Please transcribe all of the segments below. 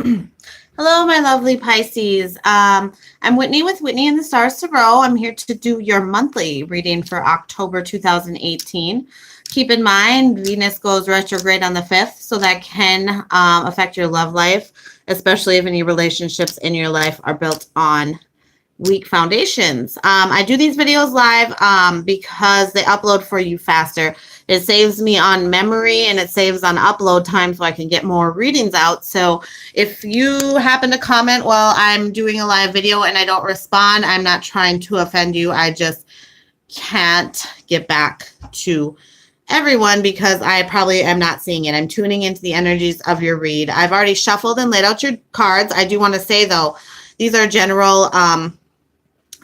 Hello, my lovely Pisces. I'm Whitney with Whitney and the Stars to Grow. I'm here to do your monthly reading for October 2018. Keep in mind, Venus goes retrograde on the 5th, so that can affect your love life, especially if any relationships in your life are built on weak foundations. I do these videos live because they upload for you faster. It saves me on memory and it saves on upload time so I can get more readings out. So if you happen to comment while I'm doing a live video and I don't respond, I'm not trying to offend you. I just can't get back to everyone because I probably am not seeing it. I'm tuning into the energies of your read. I've already shuffled and laid out your cards. I do want to say though, these are general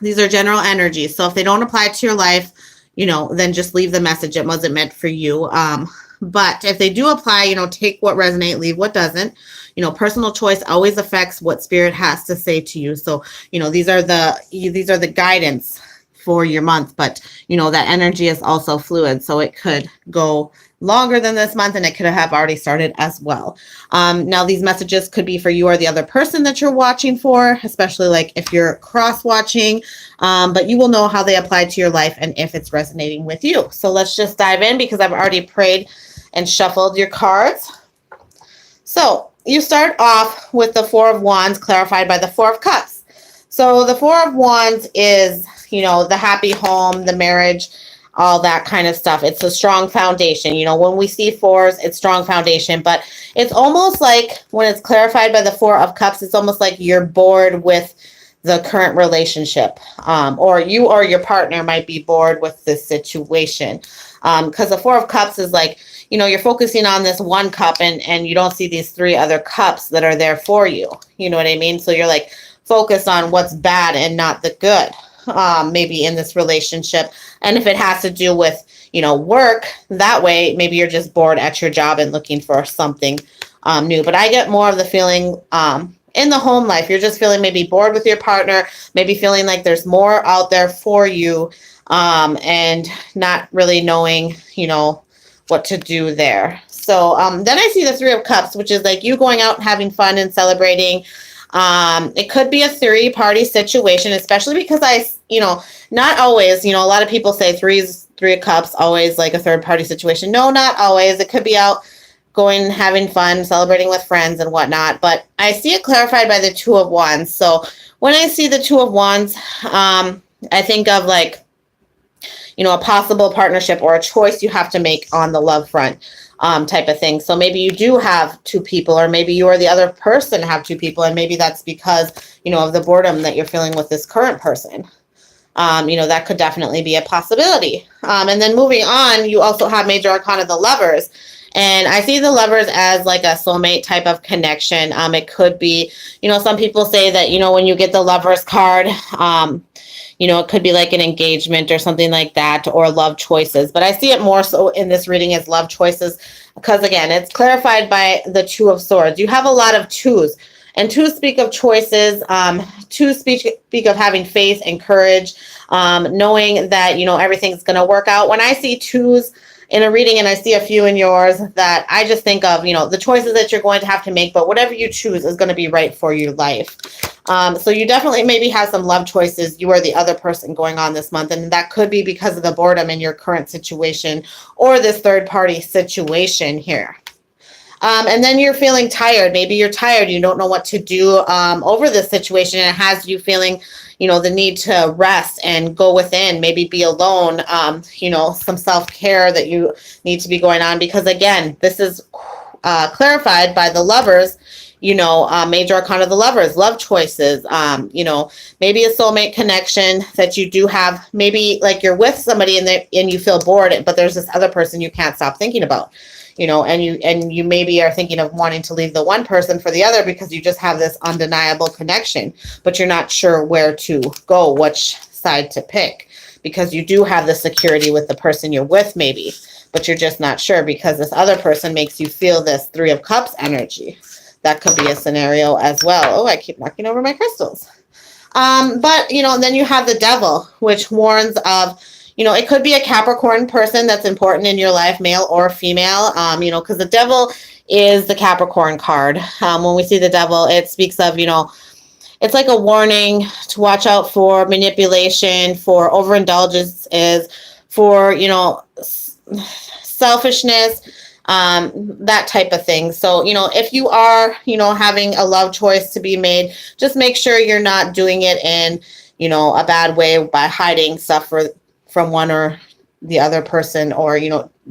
energies. So if they don't apply to your life, then just leave the message. It wasn't meant for you. But if they do apply, take what resonates, leave what doesn't. Personal choice always affects what spirit has to say to you. So, these are the guidance for your month, but that energy is also fluid. So it could go longer than this month and it could have already started as well. Now these messages could be for you or the other person that you're watching for, especially like if you're cross watching, but you will know how they apply to your life and if it's resonating with you. So let's just dive in because I've already prayed and shuffled your cards. So you start off with the Four of Wands clarified by the Four of Cups. So the Four of Wands is, the happy home, the marriage, all that kind of stuff. It's a strong foundation. When we see fours, it's strong foundation, but it's almost like when it's clarified by the Four of Cups, it's almost like you're bored with the current relationship, or you or your partner might be bored with this situation. Because the Four of Cups is like, you're focusing on this one cup and you don't see these three other cups that are there for you. You know what I mean? So you're like focused on what's bad and not the good. Maybe in this relationship. And if it has to do with, work, that way, maybe you're just bored at your job and looking for something new. But I get more of the feeling in the home life, you're just feeling maybe bored with your partner, maybe feeling like there's more out there for you and not really knowing, what to do there. So then I see the Three of Cups, which is like you going out and having fun and celebrating. It could be a three-party situation, especially because not always, a lot of people say Three of Cups, always like a third-party situation. No, not always. It could be out going, having fun, celebrating with friends and whatnot. But I see it clarified by the Two of Wands. So when I see the Two of Wands, I think of like, a possible partnership or a choice you have to make on the love front. Type of thing. So maybe you do have two people, or maybe you or the other person have two people, and maybe that's because, of the boredom that you're feeling with this current person. That could definitely be a possibility. And then moving on, you also have Major Arcana, the Lovers. And I see the Lovers as like a soulmate type of connection. It could be, some people say that, when you get the Lovers card, it could be like an engagement or something like that, or love choices. But I see it more so in this reading as love choices because, again, it's clarified by the Two of Swords. You have a lot of twos, and twos speak of choices. Twos speak of having faith and courage, knowing that, everything's going to work out. When I see twos in a reading, and I see a few in yours, that I just think of, the choices that you're going to have to make, but whatever you choose is going to be right for your life. So you definitely maybe have some love choices, you or the other person, going on this month. And that could be because of the boredom in your current situation or this third party situation here. And then you're feeling tired. Maybe you're tired. You don't know what to do over this situation. And it has you feeling, the need to rest and go within, maybe be alone, some self-care that you need to be going on. Because, again, this is clarified by the Lovers, Major Arcana, the Lovers, love choices, maybe a soulmate connection that you do have. Maybe like you're with somebody and you feel bored, but there's this other person you can't stop thinking about. And you maybe are thinking of wanting to leave the one person for the other because you just have this undeniable connection, but you're not sure where to go, which side to pick, because you do have the security with the person you're with maybe, but you're just not sure because this other person makes you feel this Three of Cups energy. That could be a scenario as well. Oh, I keep knocking over my crystals. But, then you have the Devil, which warns of, it could be a Capricorn person that's important in your life, male or female, because the devil is the Capricorn card. When we see the devil, it speaks of, it's like a warning to watch out for manipulation, for overindulgence, for, selfishness, that type of thing. So, if you are, having a love choice to be made, just make sure you're not doing it in, a bad way by hiding stuff from one or the other person, or,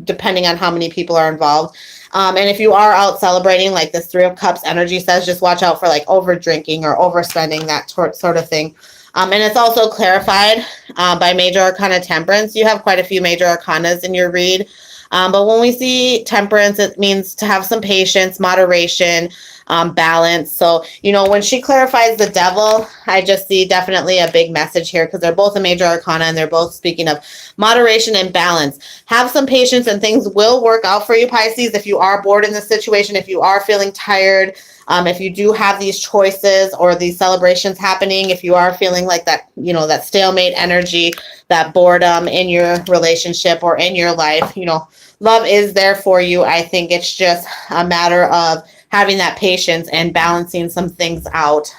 depending on how many people are involved. And if you are out celebrating, like this Three of Cups energy says, just watch out for like over drinking or overspending, that sort of thing. And it's also clarified by Major Arcana Temperance. You have quite a few Major Arcanas in your read. But when we see Temperance, it means to have some patience, moderation, balance. So, when she clarifies the devil, I just see definitely a big message here, because they're both a Major Arcana and they're both speaking of moderation and balance. Have some patience and things will work out for you, Pisces. If you are bored in this situation, if you are feeling tired, if you do have these choices or these celebrations happening, if you are feeling like that, that stalemate energy, that boredom in your relationship or in your life, love is there for you. I think it's just a matter of having that patience and balancing some things out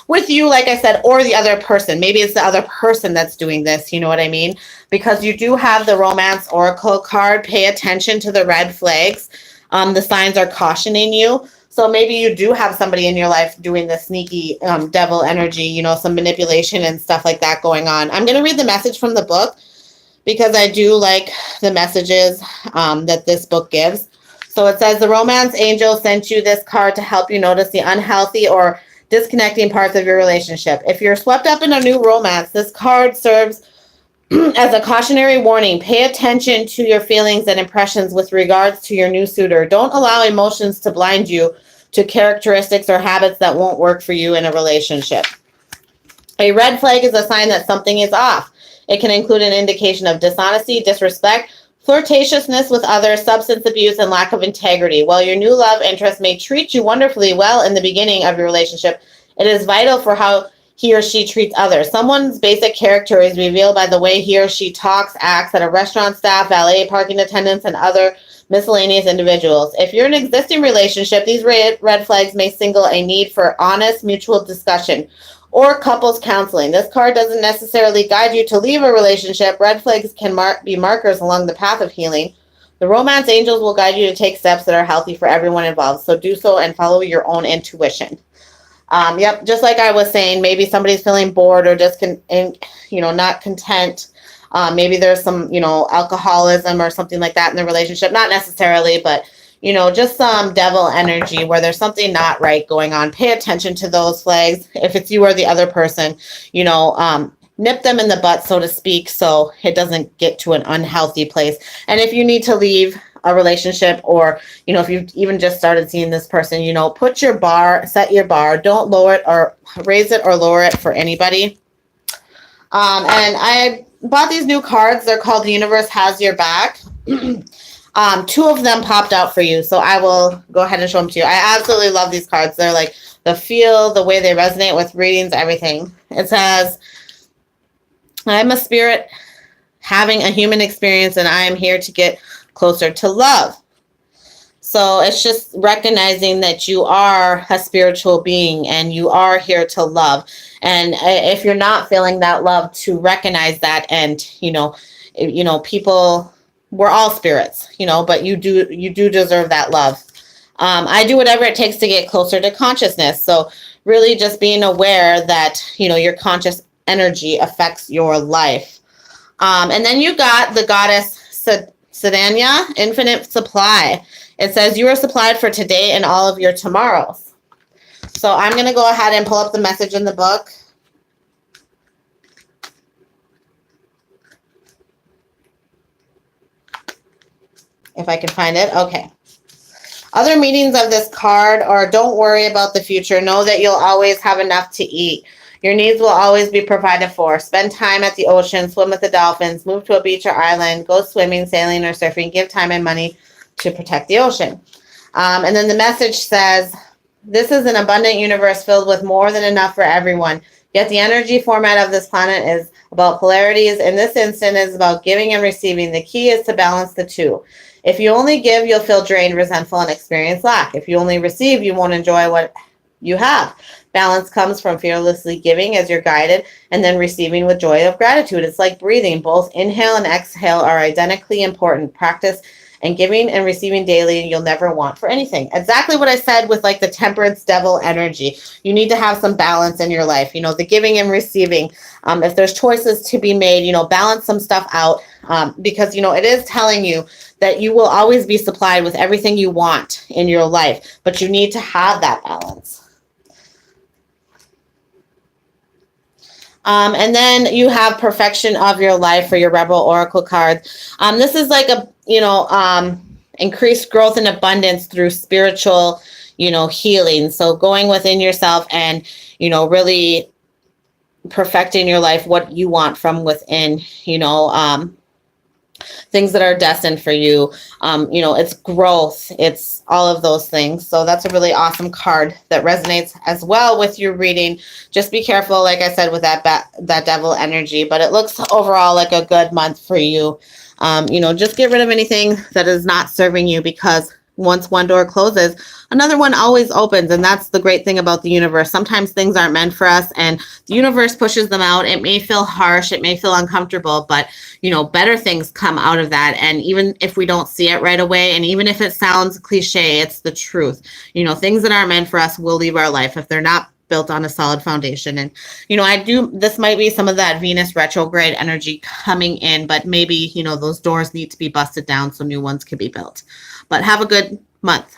with you, like I said, or the other person. Maybe it's the other person that's doing this, you know what I mean? Because you do have the Romance Oracle card. Pay attention to the red flags. The signs are cautioning you. So maybe you do have somebody in your life doing the sneaky devil energy, some manipulation and stuff like that going on. I'm going to read the message from the book, because I do like the messages that this book gives. So it says, the romance angel sent you this card to help you notice the unhealthy or disconnecting parts of your relationship. If you're swept up in a new romance, this card serves as a cautionary warning. Pay attention to your feelings and impressions with regards to your new suitor. Don't allow emotions to blind you to characteristics or habits that won't work for you in a relationship. A red flag is a sign that something is off. It can include an indication of dishonesty, disrespect, flirtatiousness with others, substance abuse, and lack of integrity. While your new love interest may treat you wonderfully well in the beginning of your relationship, it is vital for how he or she treats others. Someone's basic character is revealed by the way he or she talks, acts at a restaurant staff, valet, parking attendants, and other miscellaneous individuals. If you're in an existing relationship, these red flags may signal a need for honest mutual discussion or couples counseling. This card doesn't necessarily guide you to leave a relationship. Red flags can be markers along the path of healing. The romance angels will guide you to take steps that are healthy for everyone involved. So do so and follow your own intuition. Just like I was saying, maybe somebody's feeling bored or just not content. Maybe there's some, alcoholism or something like that in the relationship. Not necessarily, but just some devil energy where there's something not right going on. Pay attention to those flags. If it's you or the other person, nip them in the butt, so to speak, so it doesn't get to an unhealthy place. And if you need to leave a relationship, or, if you've even just started seeing this person, set your bar. Don't lower it or raise it or lower it for anybody. And I bought these new cards. They're called The Universe Has Your Back. Two of them popped out for you, so I will go ahead and show them to you. I absolutely love these cards. They're like the feel, the way they resonate with readings, everything. It says, I'm a spirit having a human experience, and I am here to get closer to love. So it's just recognizing that you are a spiritual being and you are here to love. And if you're not feeling that love, to recognize that. And, people, we're all spirits, but you do deserve that love. I do whatever it takes to get closer to consciousness. So really just being aware that, your conscious energy affects your life. And then you got the goddess Sedania, infinite supply. It says you are supplied for today and all of your tomorrows. So I'm going to go ahead and pull up the message in the book. If I can find it. Okay. Other meanings of this card are: don't worry about the future. Know that you'll always have enough to eat. Your needs will always be provided for. Spend time at the ocean. Swim with the dolphins. Move to a beach or island. Go swimming, sailing, or surfing. Give time and money to protect the ocean. And then the message says, this is an abundant universe filled with more than enough for everyone. Yet the energy format of this planet is about polarities. In this instant, is about giving and receiving. The key is to balance the two. If you only give, you'll feel drained, resentful, and experience lack. If you only receive, you won't enjoy what you have. Balance comes from fearlessly giving as you're guided and then receiving with joy of gratitude. It's like breathing. Both inhale and exhale are identically important. Practice and giving and receiving daily, and you'll never want for anything. Exactly what I said with like the temperance devil energy. You need to have some balance in your life. You know, the giving and receiving. If there's choices to be made, you know, balance some stuff out, because, you know, it is telling you that you will always be supplied with everything you want in your life, but you need to have that balance. And then you have perfection of your life for your Rebel Oracle card. This is like a, you know, increased growth and abundance through spiritual, you know, healing. So going within yourself and, you know, really perfecting your life, what you want from within, you know, things that are destined for you. You know, it's growth, it's all of those things. So that's a really awesome card that resonates as well with your reading. Just be careful, like I said, with that devil energy, but it looks overall like a good month for you. You know, just get rid of anything that is not serving you, because once one door closes, another one always opens. And that's the great thing about the universe. Sometimes things aren't meant for us and the universe pushes them out. It may feel harsh, it may feel uncomfortable, but, you know, better things come out of that. And even if we don't see it right away, and even if it sounds cliche, it's the truth. You know, things that aren't meant for us will leave our life if they're not built on a solid foundation. And, you know, this might be some of that Venus retrograde energy coming in, but maybe, you know, those doors need to be busted down so new ones can be built. But have a good month.